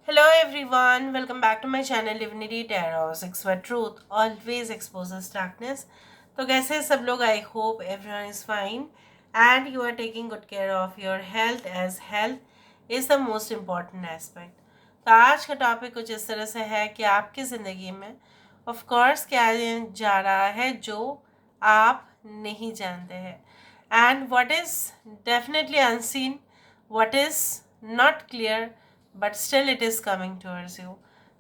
Hello everyone, welcome back to my channel Divinity Tarot 6 where truth always exposes darkness. तो कैसे हैं सब लोग? I hope everyone is fine and you are taking good care of your health as health is the most important aspect. तो आज का topic कुछ इस तरह से है कि आपकी ज़िंदगी में ऑफ कोर्स क्या जा रहा है जो आप नहीं जानते हैं and what is definitely unseen, what is not clear but still it is coming towards you.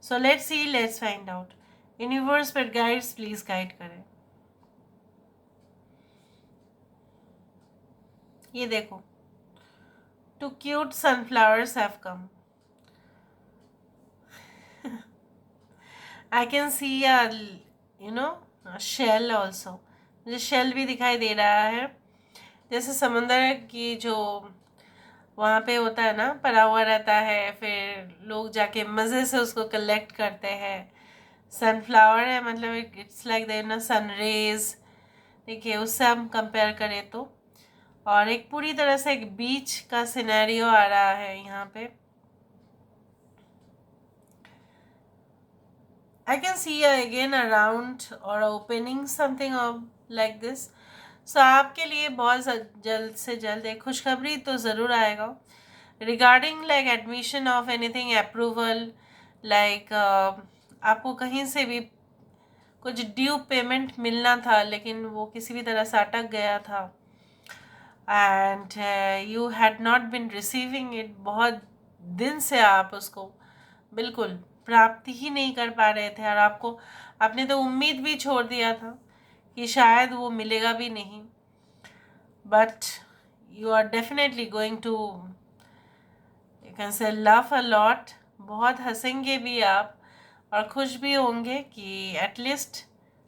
So let's see, let's find out. Universe पर guides please guide करें. ये देखो, two cute sunflowers have come. I can see a shell also. मुझे shell भी दिखाई दे रहा है, जैसे समंदर की जो वहाँ पे होता है ना, पड़ा हुआ रहता है, फिर लोग जाके मज़े से उसको कलेक्ट करते हैं. सनफ्लावर है, मतलब it's like the sun rays. देखिए, उससे हम कंपेयर करें तो, और एक पूरी तरह से एक बीच का सिनेरियो आ रहा है यहाँ पे. आई कैन सी अगेन अराउंड और ओपनिंग समथिंग लाइक दिस. सो आपके लिए बहुत जल्द से जल्द एक खुशखबरी तो ज़रूर आएगा regarding like admission of anything, approval, like आपको कहीं से भी कुछ ड्यू पेमेंट मिलना था लेकिन वो किसी भी तरह से अटक गया था and you had not been receiving it. बहुत दिन से आप उसको बिल्कुल प्राप्ति ही नहीं कर पा रहे थे और आपने तो उम्मीद भी छोड़ दिया था कि शायद वो मिलेगा भी नहीं. But you are definitely going to, you can say, love a lot. बहुत हंसेंगे भी आप और खुश भी होंगे कि एटलीस्ट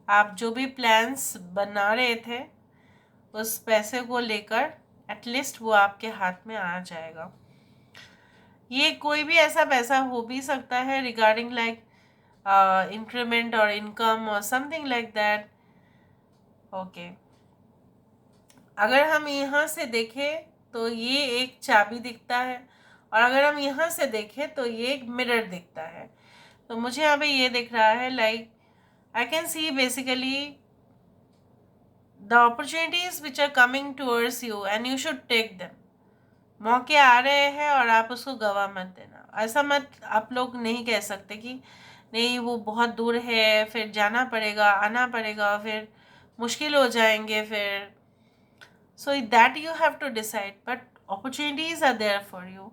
आप जो भी प्लान्स बना रहे थे उस पैसे को लेकर एटलीस्ट वो आपके हाथ में आ जाएगा. ये कोई भी ऐसा पैसा हो भी सकता है रिगार्डिंग लाइक इंक्रीमेंट और इनकम और समथिंग लाइक दैट. ओके, अगर हम यहाँ से देखें तो ये एक चाबी दिखता है और अगर हम यहाँ से देखें तो ये एक मिरर दिखता है. तो मुझे यहाँ पे ये दिख रहा है like I can see basically the opportunities which are coming towards you and you should take them. मौके आ रहे हैं और आप उसको गवा मत देना. ऐसा मत आप लोग नहीं कह सकते कि नहीं वो बहुत दूर है, फिर जाना पड़ेगा, आना पड़ेगा, फिर मुश्किल हो जाएंगे फिर. So that you have to decide, but opportunities are there for you.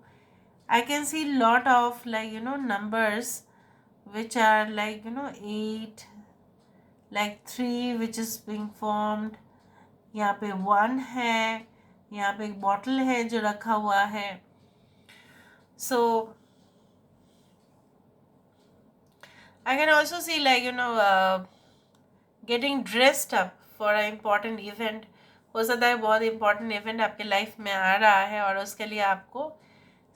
I can see lot of numbers which are like 8, like 3 which is being formed. यहाँ पे 1 है, यहाँ पे एक बॉटल है जो रखा हुआ है. So I can also see getting dressed up for an important event. हो सकता है बहुत इम्पॉर्टेंट इवेंट आपके लाइफ में आ रहा है और उसके लिए आपको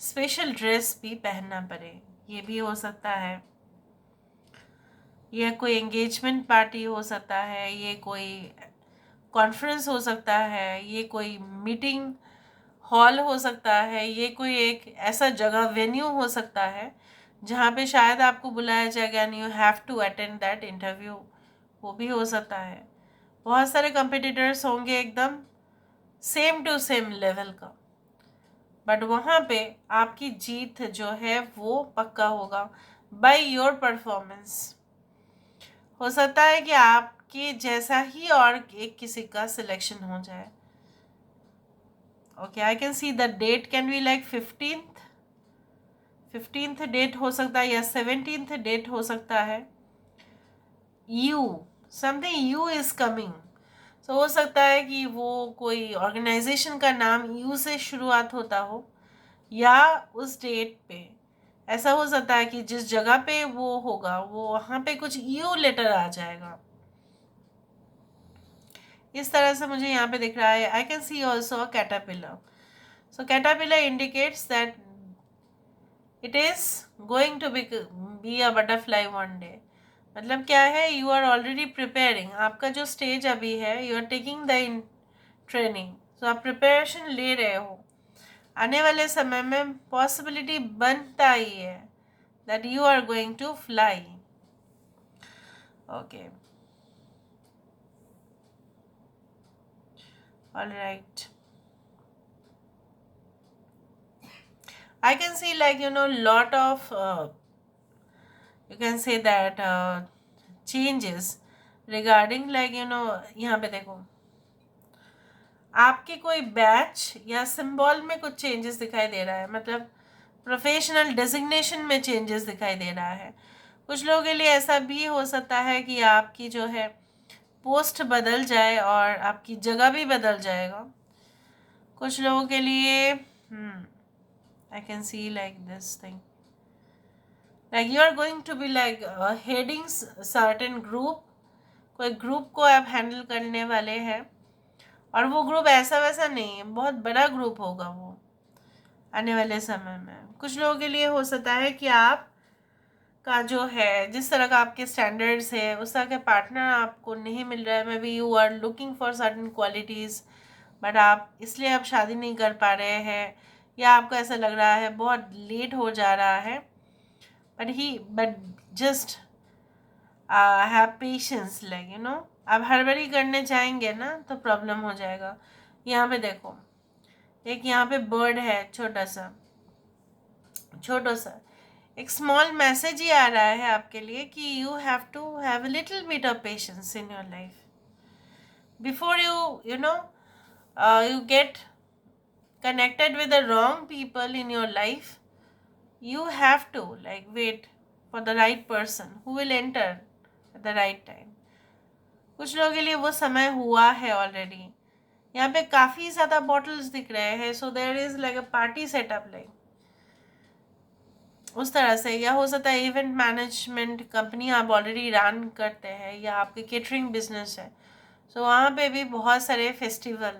स्पेशल ड्रेस भी पहनना पड़े. ये भी हो सकता है. यह कोई एंगेजमेंट पार्टी हो सकता है, ये कोई कॉन्फ्रेंस हो सकता है, ये कोई मीटिंग हॉल हो सकता है, ये कोई एक ऐसा जगह वेन्यू हो सकता है जहाँ पे शायद आपको बुलाया जाएगा and you have to attend that interview. वो भी हो सकता है. बहुत सारे कंपिटिटर्स होंगे एकदम सेम टू सेम लेवल का, बट वहाँ पे आपकी जीत जो है वो पक्का होगा बाय योर परफॉर्मेंस. हो सकता है कि आपके जैसा ही और एक किसी का सिलेक्शन हो जाए. Okay, I can see the date can be like 15th date हो सकता है या 17th डेट हो सकता है. You something you is coming. तो हो सकता है कि वो कोई ऑर्गेनाइजेशन का नाम यू से शुरुआत होता हो, या उस डेट पे ऐसा हो सकता है कि जिस जगह पे वो होगा वो वहाँ पे कुछ यू लेटर आ जाएगा. इस तरह से मुझे यहाँ पे दिख रहा है. I can see also a caterpillar. So caterpillar indicates that it is going to be a butterfly one day. मतलब क्या है, यू आर ऑलरेडी प्रिपेयरिंग. आपका जो स्टेज अभी है, you are taking the training. So आप प्रिपरेशन ले रहे हो. आने वाले समय में पॉसिबिलिटी बनता ही है that you are going to fly. Okay. All right. I can see lot of you can say that changes regarding यहाँ पे देखो आपके कोई बैच या सिंबल में कुछ चेंजेस दिखाई दे रहा है, मतलब प्रोफेशनल डेजिग्नेशन में चेंजेस दिखाई दे रहा है। कुछ लोगों के लिए ऐसा भी हो सकता है कि आपकी जो है पोस्ट बदल जाए और आपकी जगह भी बदल जाएगा। कुछ लोगों के लिए I can see like this thing, like you are going to be like heading certain group. कोई ग्रुप को आप हैंडल करने वाले हैं और वो ग्रुप ऐसा वैसा नहीं है, बहुत बड़ा ग्रुप होगा वो आने वाले समय में। कुछ लोगों के लिए हो सकता है कि आप का जो है जिस तरह का आपके स्टैंडर्ड्स है उस तरह के पार्टनर आपको नहीं मिल रहा है। Maybe you are looking for certain qualities but आप इसलिए आप शादी नहीं कर पा रहे हैं, या आपको ऐसा लग रहा है बहुत लेट हो जा रहा है। But just have patience, like आप हड़बड़ी करने जाएंगे ना तो प्रॉब्लम हो जाएगा। यहाँ पे देखो एक यहाँ पे बर्ड है, छोटा सा एक स्मॉल मैसेज ही आ रहा है आपके लिए कि you have to have a little bit of patience in your life before you get connected with the wrong people in your life. You have to wait for the right person who will enter at the right time. कुछ लोगों के लिए वो समय हुआ है already. यहाँ पे काफ़ी ज़्यादा बॉटल्स दिख रहे हैं, so there is like a party setup उस तरह से। या हो सकता है इवेंट मैनेजमेंट कंपनी आप ऑलरेडी रन करते हैं या आपके केटरिंग बिजनेस है, सो वहाँ पे भी बहुत सारे फेस्टिवल,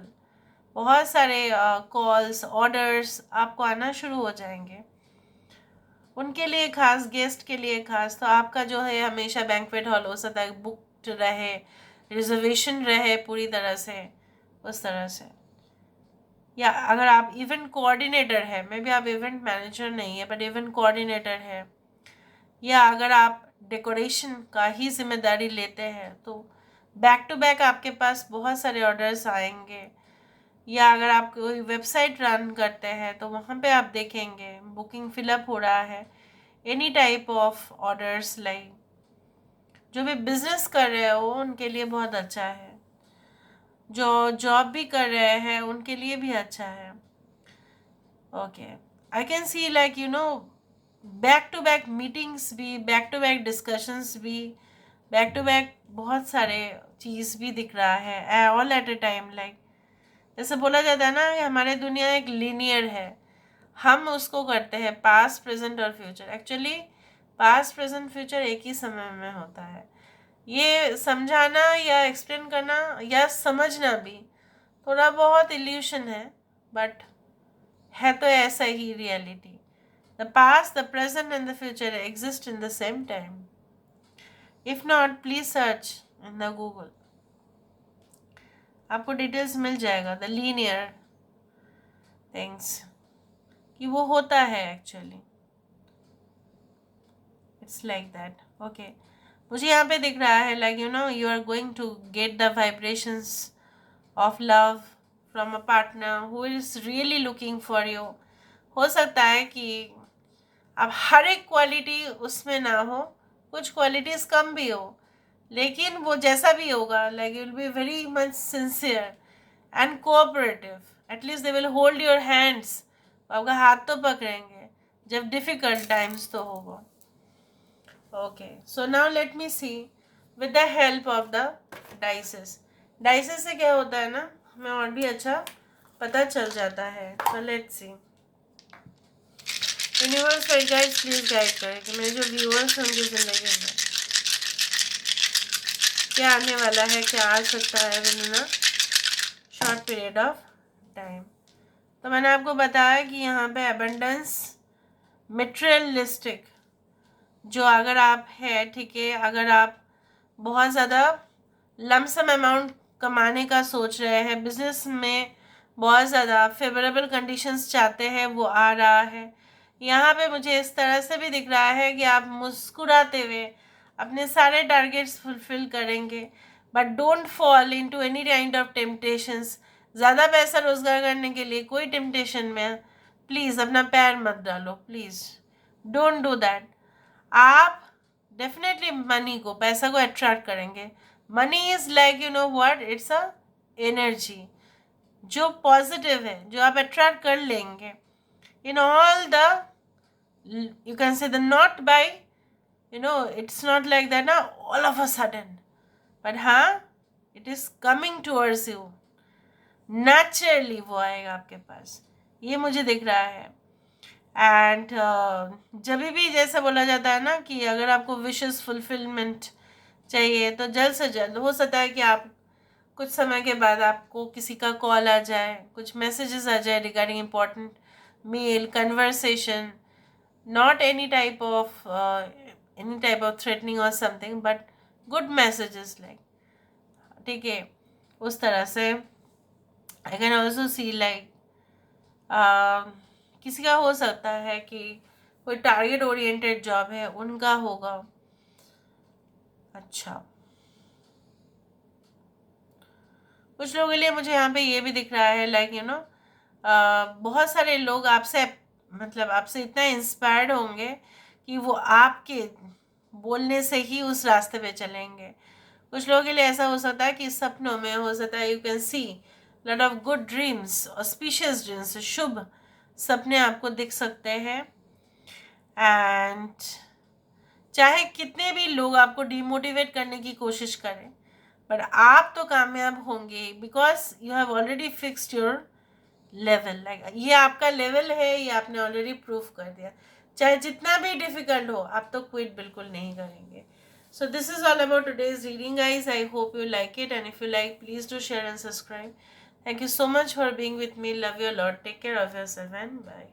बहुत सारे कॉल्स ऑर्डर्स आपको आना शुरू हो जाएंगे। उनके लिए खास, गेस्ट के लिए खास, तो आपका जो है हमेशा बैंक्वेट हॉल हो सकता है बुकड रहे, रिजर्वेशन रहे पूरी तरह से उस तरह से। या अगर आप इवेंट कोऑर्डिनेटर है, मे बी आप इवेंट मैनेजर नहीं है बट इवेंट कोऑर्डिनेटर है, या अगर आप डेकोरेशन का ही जिम्मेदारी लेते हैं तो बैक टू बैक आपके पास बहुत सारे ऑर्डर्स आएंगे। या अगर आप कोई वेबसाइट रन करते हैं तो वहाँ पे आप देखेंगे बुकिंग फिलअप हो रहा है। Any type of orders like जो भी बिजनेस कर रहे हो उनके लिए बहुत अच्छा है, जो जॉब भी कर रहे हैं उनके लिए भी अच्छा है। Okay, I can see back to back meetings भी, बैक टू बैक डिस्कशंस भी, बैक टू बैक बहुत सारे चीज़ भी दिख रहा है ऑल एट अ टाइम। जैसे बोला जाता है ना कि हमारे दुनिया एक लीनियर है, हम उसको करते हैं पास्ट प्रेजेंट और future. Actually past present future एक ही समय में होता है। ये समझाना या एक्सप्लेन करना या समझना भी थोड़ा बहुत इल्यूशन है, बट है तो ऐसा ही reality. The past, the present and the future exist in the same time. If not, please search in the Google, आपको डिटेल्स मिल जाएगा द लीनियर थिंग्स कि वो होता है actually. It's like that. Okay, मुझे यहाँ पे दिख रहा है you are going to get the vibrations of love from a partner who is really looking for you. हो सकता है कि अब हर एक क्वालिटी उसमें ना हो, कुछ क्वालिटीज़ कम भी हो, लेकिन वो जैसा भी होगा you will be very much sincere and cooperative. At least they will hold your hands, आपका हाथ तो पकड़ेंगे जब डिफ़िकल्ट टाइम्स तो होगा। Okay, so now let me see with the help of the dices. Dices से क्या होता है ना, हमें और भी अच्छा पता चल जाता है। तो let's see, universe wise guides please guide करें कि मेरे जो व्यूअर्स हैं उनकी ज़िंदगी में क्या आने वाला है, क्या आ सकता है with in a short period of time. तो मैंने आपको बताया कि यहाँ पे अबंडेंस, मटेरियलिस्टिक, जो अगर आप है, ठीक है, अगर आप बहुत ज़्यादा लमसम अमाउंट कमाने का सोच रहे हैं, बिजनेस में बहुत ज़्यादा फेवरेबल कंडीशंस चाहते हैं, वो आ रहा है। यहाँ पे मुझे इस तरह से भी दिख रहा है कि आप मुस्कुराते हुए अपने सारे टारगेट्स फुलफिल करेंगे, but don't fall into any kind of temptations. ज़्यादा पैसा रोजगार करने के लिए कोई टेम्पटेशन में प्लीज़ अपना पैर मत डालो, प्लीज़ डोंट डू दैट। आप डेफिनेटली मनी को, पैसा को अट्रैक्ट करेंगे। Money is like you know what, it's a energy जो पॉजिटिव है, जो आप अट्रैक्ट कर लेंगे in all the, you can say, the not by, it's not like that now all of a sudden, but it is coming towards you naturally, वो आएगा आपके पास, ये मुझे दिख रहा है। एंड जब भी जैसा बोला जाता है ना कि अगर आपको विशेस फुलफिलमेंट चाहिए तो जल्द से जल्द हो सकता है कि आप कुछ समय के बाद आपको किसी का कॉल आ जाए, कुछ मैसेजेस आ जाए regarding important mail conversation, not any type of threatening or something, but good messages, like, ठीक है, उस तरह से I can also see like किसी का हो सकता है कि कोई टारगेट ओरिएंटेड जॉब है उनका होगा। अच्छा, कुछ लोगों के लिए मुझे यहाँ पे ये भी दिख रहा है लाइक बहुत सारे लोग आपसे, मतलब आपसे इतना इंस्पायर्ड होंगे कि वो आपके बोलने से ही उस रास्ते पे चलेंगे। कुछ लोगों के लिए ऐसा हो सकता है कि सपनों में हो सकता है you can see lot of good dreams, auspicious dreams, शुभ सपने आपको दिख सकते हैं। एंड चाहे कितने भी लोग आपको डिमोटिवेट करने की कोशिश करें, पर आप तो कामयाब होंगे because you have already fixed your level. Like ये आपका लेवल है, ये आपने ऑलरेडी प्रूव कर दिया। चाहे जितना भी डिफिकल्ट हो आप तो क्विट बिल्कुल नहीं करेंगे। So this is all about today's reading guys. I hope you like it, and if you like please do share and subscribe. Thank you so much for being with me. Love you a lot. Take care of yourself and bye.